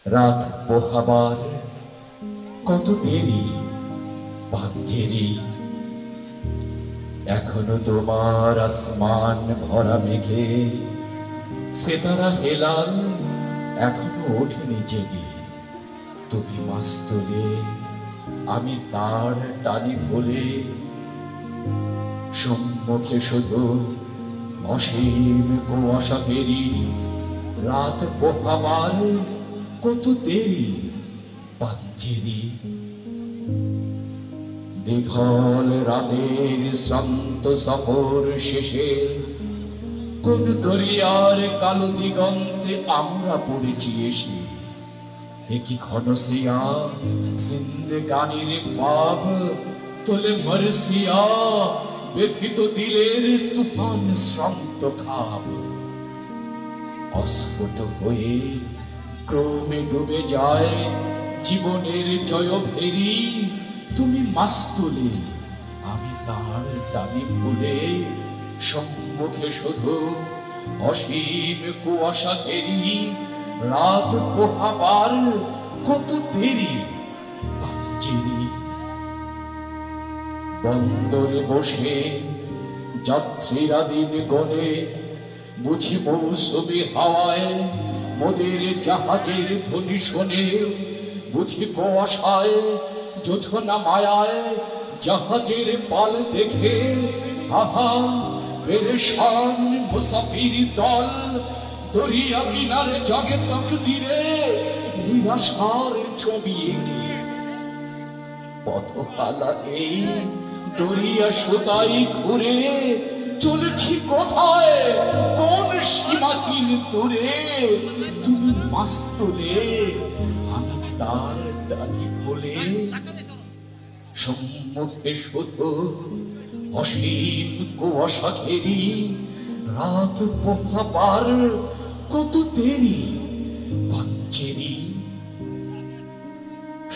রাত পোহাবার কত দেরি পাঞ্জেরি, এখনো তোমার আসমান ভরা মেঘে সেতারা হেলাল এখনো ওঠেনি জেগে। তুমি মাস্তুলে আমি তার টানি ভুলে, সম্মুখে শুধু অসীম কুয়াশা ফেরি। রাত পোহাবার কত দেরি পাঞ্জেরি, দীঘল রাতের শ্রান্ত সফর শেষে কোন দরিয়ার কালো দিগন্তে আমরা পড়েছি এসে। একই ঘনসিয়া জিন্দেগানির পাপ তোলে মরসিয়া, ব্যথিত দিলের তুফান শ্রান্ত খাব। অস্ফুট হয়ে ক্রমে ডুবে যায় জীবনের জয় ভেরি। তুমি মাস্তুলে আমি তার টানি ভুলে, সম্মুখে শুধু অসীম কুয়াশা ঘেরি। রাত পোহাবার কত দেরি পাঞ্জেরি, বন্দরে বসে যাত্রীরা দিন গনে, বুঝি মৌসুমী হাওয়ায় মোদের জাহাজের ধ্বনি শোনে। বুঝি কুয়াশায় জোছনা মায়ায় জাহাজের পাল দেখে, আহা পেরেশান মুসাফির দল দরিয়া কিনারে জাগে তাকদীরে নিরাশার ছবি এঁকে। পথহালা এই দরিয়া সুতাই ঘুরে, চলেছি কোথায় কোন সীমাহীন দূরে। তুমি মাস্তুলে আমি তার টানি ভুলে, সম্মুখে শুধু অসীম কুয়াশা ঘেরি। রাত পোহাবার কত দেরি পাঞ্জেরি,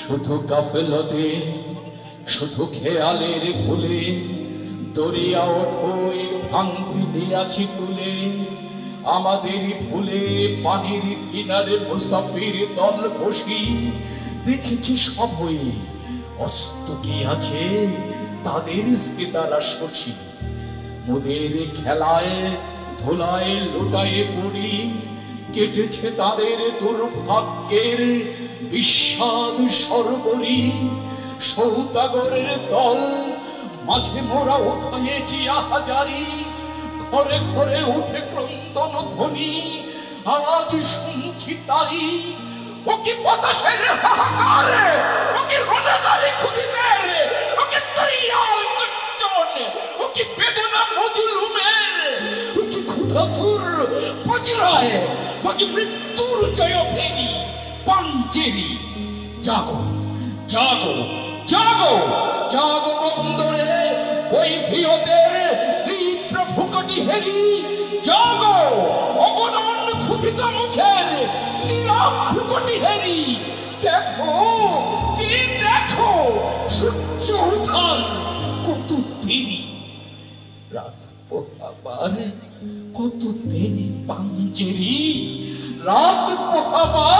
শুধু গাফেলতে শুধু খেয়ালের ভুলে দরিয়া অথই ভাঙতি দিয়াছি তুলে। আমাদের ভুলে পানির কিনারে মুসাফির দল বসি, দেখেছি সবই অস্ত কি আছে তাদের সিতারা শশী। মোদের খেলায় ধোলায় লোটায় পড়ি, কেটেছে তাদের দুর্ভাগ্যের বিষাদ সর্বরি। সৌদাগরের দল মাঝে মোরা উঠাইয়েছি আহাজারি, ঘরে ঘরে উঠে ক্রন্দন ধ্বনি আওয়াজ শুনছি তারি। ও কি বাতাসের হাহাকার, ও কি রোনাজারি খুদিদের, ও কি দরিয়ার গর্জন, ও কি বেদনা মজলুমের, ও কি ক্ষুধাতুর বজ্রায় বাজে মৃত্যুর জয় ভেরি পাঞ্জেরি। জাগো জাগো জাগো জাগো বন্দরে কৈফিয়তের তীব্র ভুকটি হেরি। জাগো অগণন ক্ষুধিত মুখের নীরব ভুকটি হেরি। দেখো যে দেখো সূর্য উঠান কত দেরি। রাত পোহাবার কত দেরি পাঞ্জেরি, রাত পোহাবার